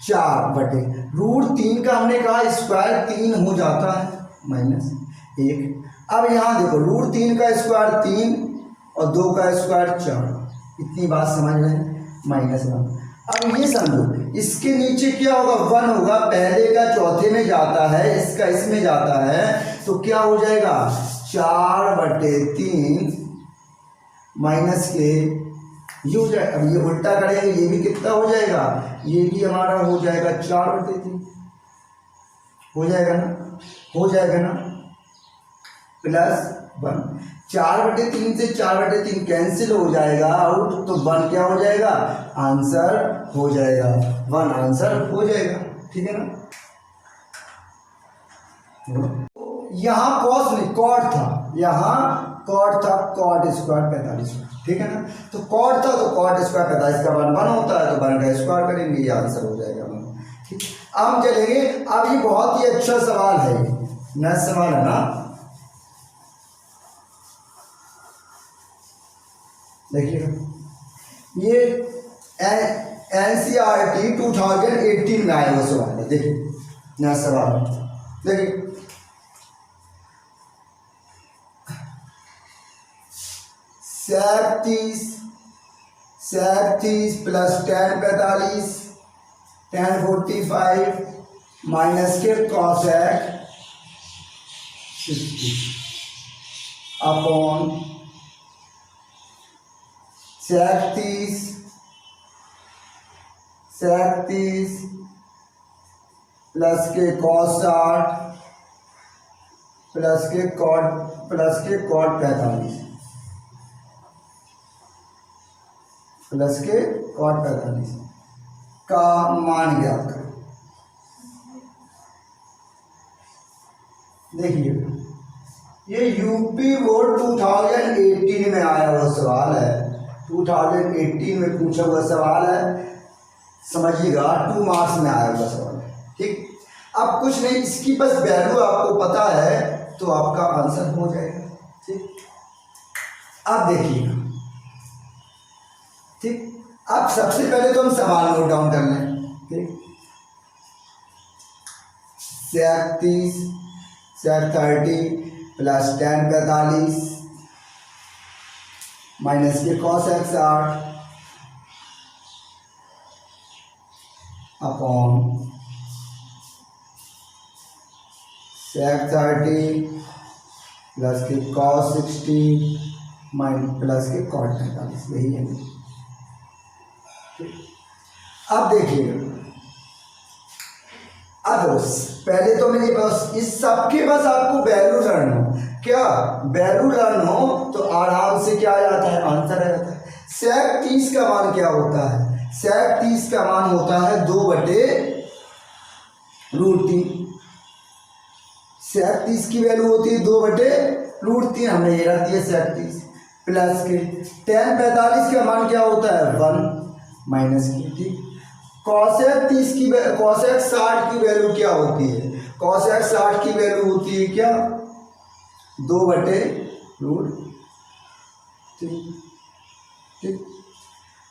4/√3 का हमने कहा स्क्वायर 3 हो जाता है -1। अब यहाँ देखो √3 का स्क्वायर 3 और 2 का स्क्वायर 4। इतनी बात समझ रहे हैं? -1। अब ये समझो इसके नीचे क्या होगा? 1 होगा। पहले का चौथे में जाता है, इसका इसमें जाता है, तो क्या हो जाएगा? 4/3 माइनस के ये हो जाए। अब ये उल्टा करेंगे, ये भी कितना हो जाएगा? ये भी हमारा हो जाएगा 4/3। हो जाएगा ना? हो जाएगा ना? +1। 4/3 से 4/3 कैंसिल हो जाएगा आउट, तो 1 क्या हो जाएगा? आंसर हो जाएगा। 1 आंसर हो जाएगा। ठीक है ना? यहाँ कॉस नहीं कॉट था, यहाँ कॉट था, कॉट स्क्वायर 45। ठीक है ना? तो कॉट था तो कॉट स्क्वायर 45 का 1 होता है, तो 1 का स्क्वायर करेंगे, ये आंसर हो जाएगा 1। ठीक। अब हम चलेंगे। अब ये बहुत ही अच्छा सवाल है, नेक्स्ट सवाल है ना। देखिए ये NCERT 2018 में आया हुआ सवाल है। देखिए नया सवाल देखिए, sec 30 plus tan 45 tan 45 minus के cosec 60 अपॉन sec 30 प्लस के cos 60 प्लस के cot 45 प्लस के cot 45 का मान ज्ञात करें। देखिए ये यूपी बोर्ड 2018 में आया हुआ सवाल है, 2018 में पूछा हुआ सवाल है, समझिएगा 2 मार्क्स में आया हुआ सवाल है। ठीक। अब कुछ नहीं, इसकी बस वैल्यू आपको पता है तो आपका आंसर हो जाएगा। ठीक। अब देखिएगा। ठीक। अब सबसे पहले तो हम सवाल नोट डाउन कर लें। ठीक। sec 30 प्लस tan 45 माइनस के cosec 60 अपॉन sec 30 प्लस के cos 60 प्लस के cot 45। यही है। अब देखिएगा, अब पहले तो मैंने बस इस सबके बस आपको वैल्यू लर्न हो, क्या वैल्यू लर्न हो तो आराम से क्या आ जाता है? आंसर आ जाता है। sec 30 का मान क्या होता है? sec 30 का मान होता है 2/√3। sec 30 की वैल्यू होती है 2/√3, हमने ये रख दिया sec 30 प्लस के tan 45 का मान क्या होता है? 1 माइनस की। ठीक। cosec 60 की वैल्यू क्या होती है? cosec 60 की वैल्यू होती है क्या? 2/√3। ठीक।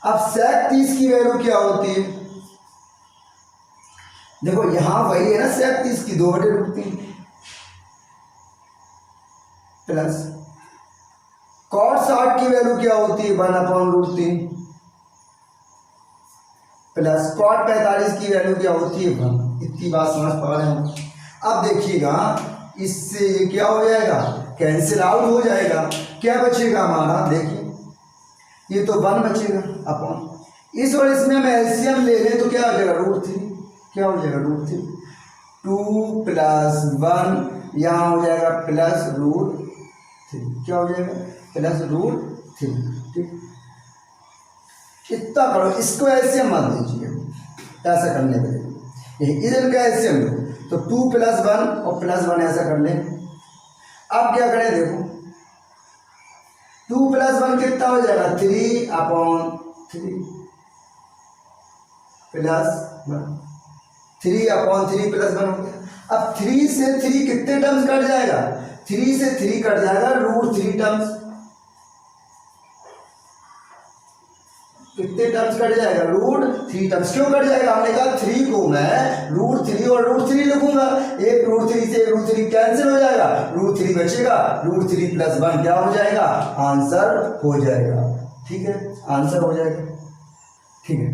अब sec 30 की वैल्यू क्या होती है? देखो यहां वही है ना, sec 30 की 2/√3 प्लस cot 60 की वैल्यू क्या होती है? 1/√3 प्लस cot 45 की वैल्यू क्या होती है? 1। इतनी बात समझ पा रहे हैं? अब देखिएगा इससे ये क्या हो जाएगा? कैंसिल आउट हो जाएगा। क्या बचेगा हमारा? देखिए ये तो 1 बचेगा अपॉन इस, और इसमें हम एलसीएम ले लें तो क्या हो जाएगा? √3। क्या हो जाएगा? √3। 2 + 1 यहाँ हो जाएगा +√3। क्या हो जाएगा? +√3। ठीक। इतना करो, इसको एलसीएम मान दीजिए। ऐसा करने के लिए इधर का एलसीएम लो तो 2 + 1 और +1 ऐसा कर लें अब क्या करें, देखो 2 + 1 कितना हो जाएगा, 3/3 + 1, 3/3 + 1 हो गया। अब 3 से 3 कितने टर्म्स कट जाएगा, 3 से 3 कट जाएगा √3 टर्म्स। कितने टर्म्स कट जाएगा, √3 टर्म्स। क्यों कट जाएगा, हमने कहा 3 को मैं √3 और √3 लिखूंगा, एक √3 से एक √3 कैंसिल हो जाएगा, √3 बचेगा, √3 + 1 क्या हो जाएगा, आंसर हो जाएगा। ठीक है, आंसर हो जाएगा। ठीक है,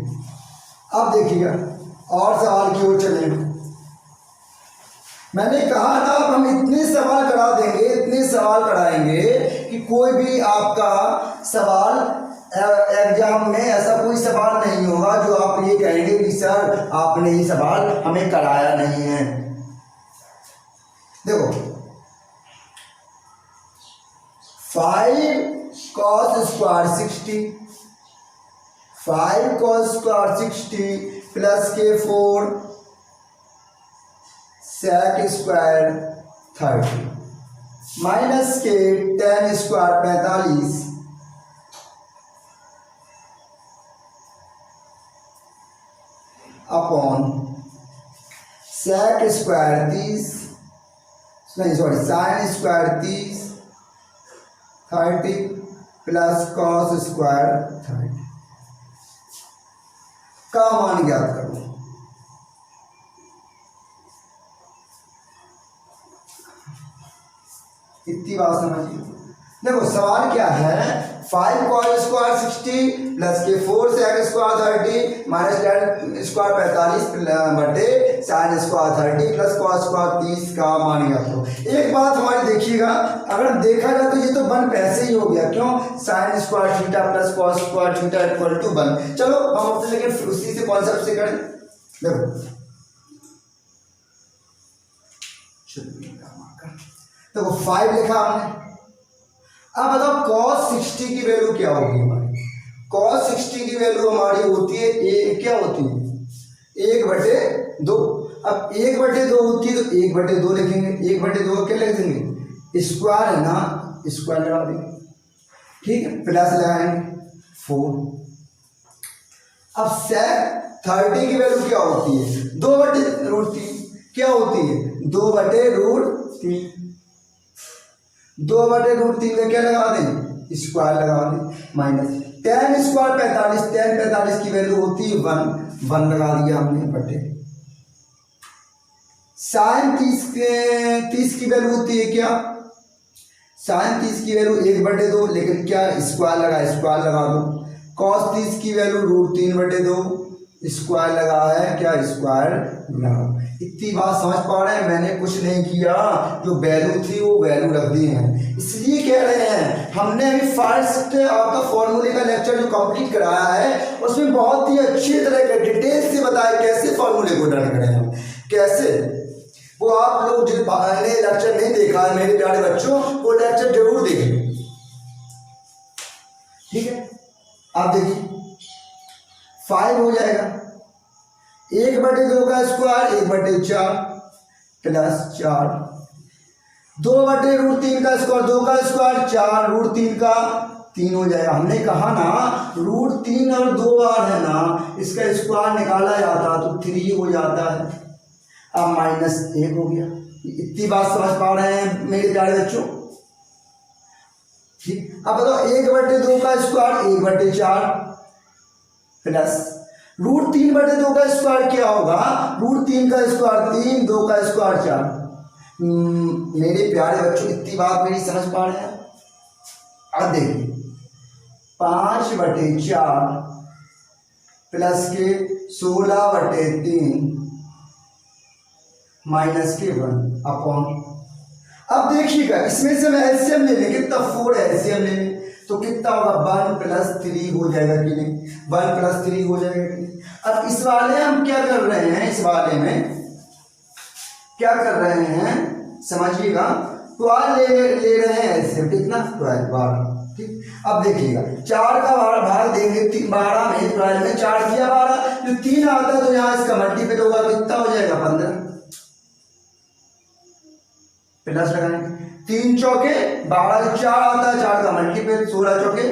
अब देखिएगा और सवाल की ओर चलेंगे। मैंने कहा ना अब हम इतने सवाल करा देंगे, इतने सवाल कराएंगे कि कोई भी आपका सवाल एग्जाम में ऐसा कोई सवाल नहीं होगा जो आप ये कहेंगे कि सर आपने ये सवाल हमें कराया नहीं है। देखो 5 cos square 60, 5 cos square 60 plus के 4 sec स्क्वायर 30 माइनस के tan square 45 upon sec square 30, नहीं sorry sin square 30 plus cos square 30 का मान ज्ञात करो। इतनी बात समझिए। देखो सवाल क्या है, 5 cos स्क्वायर 60 प्लस के 4 sec square 30 minus tan square 45 बटे sin square 30 plus cos square 30 का मान ज्ञात करो। एक बात हमारी देखिएगा, अगर देखा जाए तो ये तो 1 पैसे ही हो गया, क्यों, sin square theta plus cos square theta equal to 1। चलो हम अपने लेकिन उसी से कॉन्सेप्ट से करें। देखो 5 लिखा हमने। अब बताओ cos 60 की वैल्यू क्या होगी हमारी, cos 60 की वैल्यू हमारी होती है क्या होती है 1/2। अब 1/2 होती है तो 1/2 लिखेंगे, 1/2 क्या लिख देंगे, स्क्वायर है ना, स्क्वायर लगा देंगे। ठीक है, प्लस लगाएंगे 4। अब sec 30 की वैल्यू क्या होती है, 2/√3 क्या होती है, 2/√3। 2/√3 में क्या लगा दें, स्क्वायर लगा दें, माइनस tan स्क्वायर 45, tan 45 की वैल्यू होती है 1 लगा दिया हमने बटे sin 30 की वैल्यू होती है क्या, sin 30 की वैल्यू 1/2, लेकिन क्या स्क्वायर लगा दो। cos 30 की वैल्यू √3/2 स्क्वायर लगा है, क्या स्क्वायर लगा। इतनी बात समझ पा रहे हैं, मैंने कुछ नहीं किया, जो वैल्यू थी वो वैल्यू रख दी है। इसलिए कह रहे हैं हमने अभी फर्स्ट आपका फॉर्मूले का लेक्चर जो कंप्लीट कराया है उसमें बहुत ही अच्छी तरह के डिटेल से बताया कैसे फॉर्मूले को डन करें हम, कैसे। वो आप लोग जिन्होंने लेक्चर नहीं देखा है मेरे प्यारे बच्चों, वो लेक्चर जरूर देखें। ठीक है, आप देखिए 5 हो जाएगा 1/2 का स्क्वायर 1/4 प्लस 4, 2/√3 का स्क्वायर 2 का स्क्वायर 4 √3 का 3 हो जाएगा। हमने कहा ना √3 और 2 बार है ना, इसका स्क्वायर निकाला जाता तो 3 हो जाता है। अब -1 हो गया। इतनी बात समझ पा रहे हैं मेरे प्यारे बच्चों। ठीक, अब बताओ 1/2 का स्क्वायर 1/4 प्लस √3/2 का स्क्वायर क्या होगा, √3 का स्क्वायर 3, 2 का स्क्वायर 4। मेरे प्यारे बच्चों इतनी बात मेरी समझ पा रहे हैं। अब देखिए 5/4 प्लस के 16/3 माइनस के 1 अपॉन। अब देखिएगा इसमें से मैं एलसीएम ले लें, कितना 4 एलसीएम ले लें तो कितना होगा 1 + 3 हो जाएगा कि नहीं, 1 + 3 हो जाएगा कि नहीं। अब इस वाले हम क्या कर रहे हैं, इस वाले में क्या कर रहे हैं समझिएगा, 12 ले रहे हैं एलसीएम, कितना 12। ठीक, अब देखिएगा 4 का भाग देंगे 12 में, 12 में 4 किया 12, जो 3 आता है तो यहाँ इसका मल्टीपल होगा, कितना हो जाएगा 15। प्लस लगाएंगे, 3 चौके 12, 4 आता है, 4 का मल्टीपल 16 चौके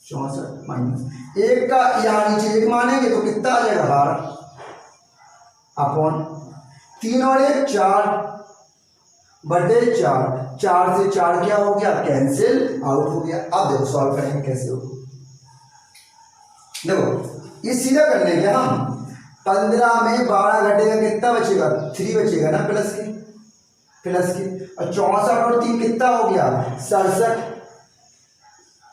64 माइनस 1 का यहाँ नीचे 1 मानेंगे तो कितना आ जाएगा 12 अपॉन 3 और 1 4 बटे 4, 4 से 4 क्या हो गया कैंसिल आउट हो गया। अब देखो सॉल्व करेंगे कैसे हो। देखो ये सीधा करने के हम 15 में 12 घटेगा कितना बचेगा 3 बचेगा ना प्लस के और 64 और 3 कितना हो गया 67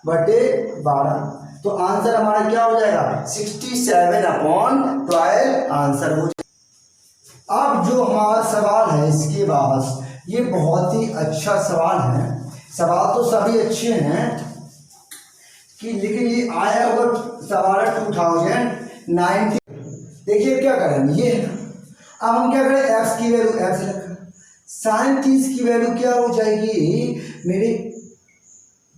बटे 12, तो आंसर हमारा क्या हो जाएगा 67/12 आंसर हो जाएगा। अब जो हमारा सवाल है इसके बाद ये बहुत ही अच्छा सवाल है, सवाल तो सभी अच्छे हैं कि लेकिन ये आया अगर सवाल 2019। देखिए क्या करें ये, अब हम क्या करें x की वैल्यू x रखा, sin 30 की वैल्यू क्या हो जाएगी मेरे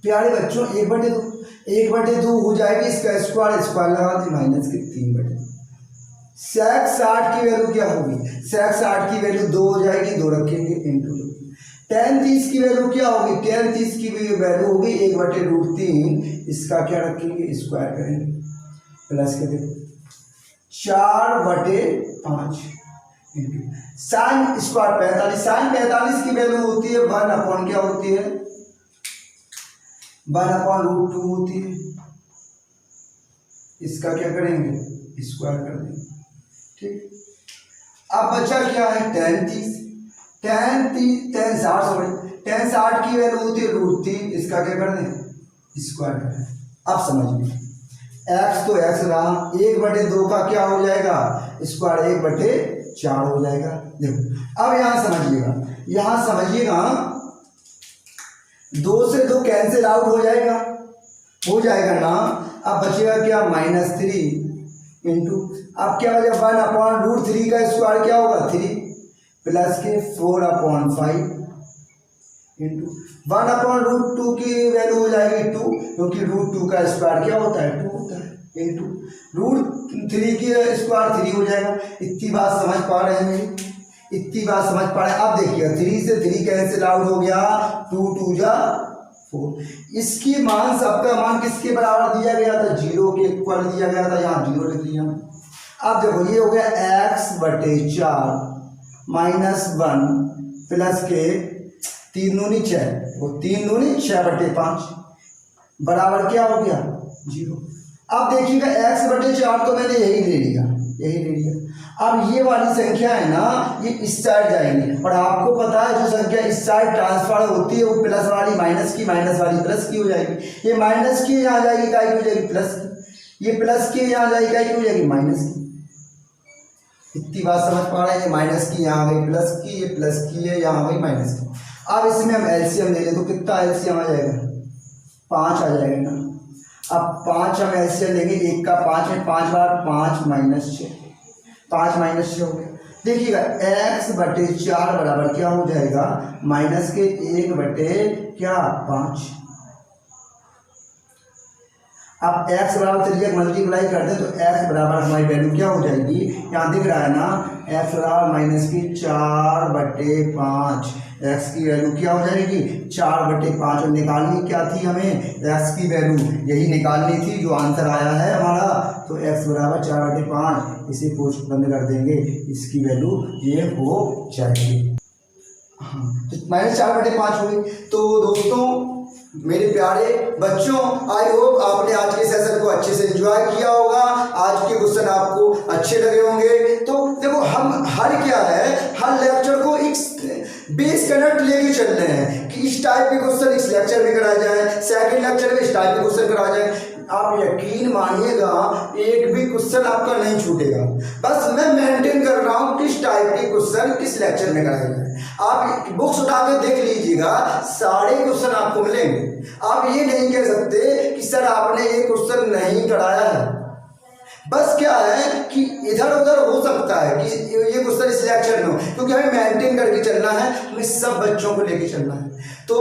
प्यारे बच्चों 1/2 हो जाएगी, इसका स्क्वायर लगा दी माइनस के 3/2। sec 60 की वैल्यू क्या होगी, sec 60 की वैल्यू 2 हो जाएगी, 2 रखेंगे इंटू tan 30 की वैल्यू क्या होगी, tan 30 की वैल्यू होगी 1/√3, इसका क्या रखेंगे स्क्वायर करेंगे प्लस के देखो 4/5 इंटू साइन स्क्वायर 45, साइन 45 की वैल्यू होती है 1 अपॉन क्या होती है 1/√2 होती है, इसका क्या करेंगे स्क्वायर कर देंगे। ठीक, अब बचा क्या है tan 60 की वैल्यू होती है √3, इसका क्या कर दें स्क्वायर कर दें। अब समझिए x तो x रहा, 1/2 का क्या हो जाएगा स्क्वायर 1/4 हो जाएगा। देखो अब यहाँ समझिएगा 2 से 2 कैंसिल आउट हो जाएगा ना। अब बचेगा क्या -3 इंटू अब क्या हो जाएगा 1/√3 का स्क्वायर क्या होगा 3 प्लस के 4/5 इंटू 1/√2 की वैल्यू हो जाएगी 2, क्योंकि √2 का स्क्वायर क्या होता है 2 होता है इंटू √3 की स्क्वायर 3 हो जाएगा। इतनी बात समझ पा रहे हैं अब देखिए 3 से 3 कैंसिल आउट हो गया, 2 2 जा 4, इसकी मान सबका मान किसके बराबर दिया गया था 0 के इक्वल दिया गया था, यहाँ 0 लिख लिया। अब देखो ये हो गया x/4 -1 प्लस के 3 दूनी 6, वो 3 दूनी 6/5 बराबर क्या हो गया 0। अब देखिएगा x/4 तो मैंने यही ले लिया। अब ये वाली संख्या है ना ये इस साइड जाएंगी, और आपको पता है जो संख्या इस साइड ट्रांसफर होती है वो प्लस वाली माइनस वाली प्लस की हो जाएगी। ये माइनस की यहाँ जाएगी क्या हो जाएगी प्लस की, ये प्लस की यहाँ जाएगी क्या हो जाएगी माइनस की। इतनी बात समझ पा रहे हैं, ये माइनस की यहाँ गई प्लस की, ये प्लस की है यहाँ गई माइनस की। अब इसमें हम एलसीएम ले लें तो कितना एलसीएम आ जाएगा 5 आ जाएगा ना। अब 5 हम एलसीएम लेंगे, 1 का 5 है, 5 बार 5 -6, 5 -6 हो गया। देखिएगा x/4 बराबर क्या हो जाएगा माइनस के 1/5। अब x बराबर 3 मल्टीप्लाई कर दें तो x बराबर हमारी वैल्यू क्या हो जाएगी, यहाँ दिख रहा है ना x बराबर -4/5, x की वैल्यू क्या हो जाएगी 4/5। और निकालनी क्या थी हमें x की वैल्यू यही निकालनी थी जो आंसर आया है हमारा, तो x बराबर 4/5, इसे कोष्ट बंद कर देंगे, इसकी वैल्यू ये हो जाएगी। हाँ तो -4/5 हो गई। तो दोस्तों मेरे प्यारे बच्चों आई होप आपने आज के सेशन को अच्छे से एंजॉय किया होगा, आज के क्वेश्चन आपको अच्छे लगे होंगे। तो देखो हम हर लेक्चर को एक बेस कनेक्ट लेके चल रहे हैं कि इस टाइप के क्वेश्चन इस लेक्चर में कराया जाए, सेकंड लेक्चर में इस टाइप के क्वेश्चन कराया जाए। आप यकीन मानिएगा एक भी क्वेश्चन आपका नहीं छूटेगा, बस मैं मेंटेन कर रहा हूँ किस टाइप के क्वेश्चन किस लेक्चर में कराए जाए। आप बुक्स उठा के देख लीजिएगा, सारे क्वेश्चन आपको मिलेंगे। आप ये नहीं कह सकते कि सर आपने ये क्वेश्चन नहीं कराया है, बस क्या है कि इधर उधर हो सकता है कि ये क्वेश्चन इस लेक्चर में हो, क्योंकि हमें मेंटेन करके चलना है, हमें सब बच्चों को लेके चलना है। तो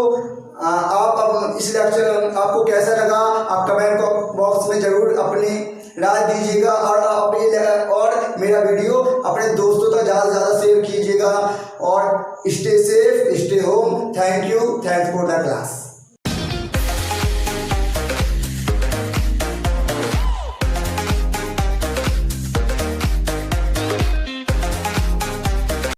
आप अब इस लेक्चर आपको कैसा लगा आप कमेंट बॉक्स में जरूर अपनी राय दीजिएगा, और मेरा वीडियो अपने दोस्तों तक ज़्यादा से ज़्यादा शेयर कीजिएगा। और stay safe, stay home. Thank you, thanks for the class.